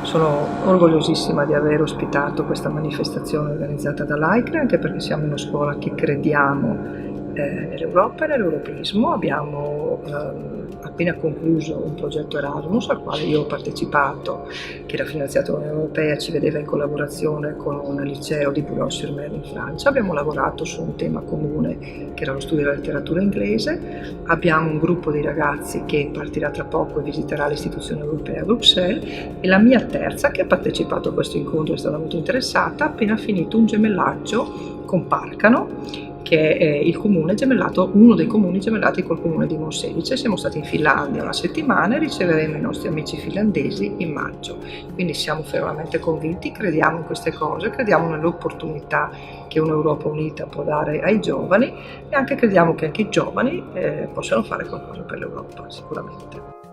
Sono orgogliosissima di aver ospitato questa manifestazione organizzata dall'AICRE, anche perché siamo una scuola che crediamo nell'Europa e nell'europeismo. Abbiamo appena concluso un progetto Erasmus al quale io ho partecipato, che era finanziato dall'Unione Europea, ci vedeva in collaborazione con un liceo di Boulogne-sur-Mer in Francia. Abbiamo lavorato su un tema comune che era lo studio della letteratura inglese. Abbiamo un gruppo di ragazzi che partirà tra poco e visiterà l'istituzione europea a Bruxelles, e la mia terza, che ha partecipato a questo incontro, è stata molto interessata, ha appena finito un gemellaggio con Parcano, che è il comune gemellato, uno dei comuni gemellati col comune di Monselice. Siamo stati in Finlandia una settimana e riceveremo i nostri amici finlandesi in maggio. Quindi siamo fermamente convinti, crediamo in queste cose, crediamo nell'opportunità che un'Europa unita può dare ai giovani, e anche crediamo che anche i giovani possano fare qualcosa per l'Europa, sicuramente.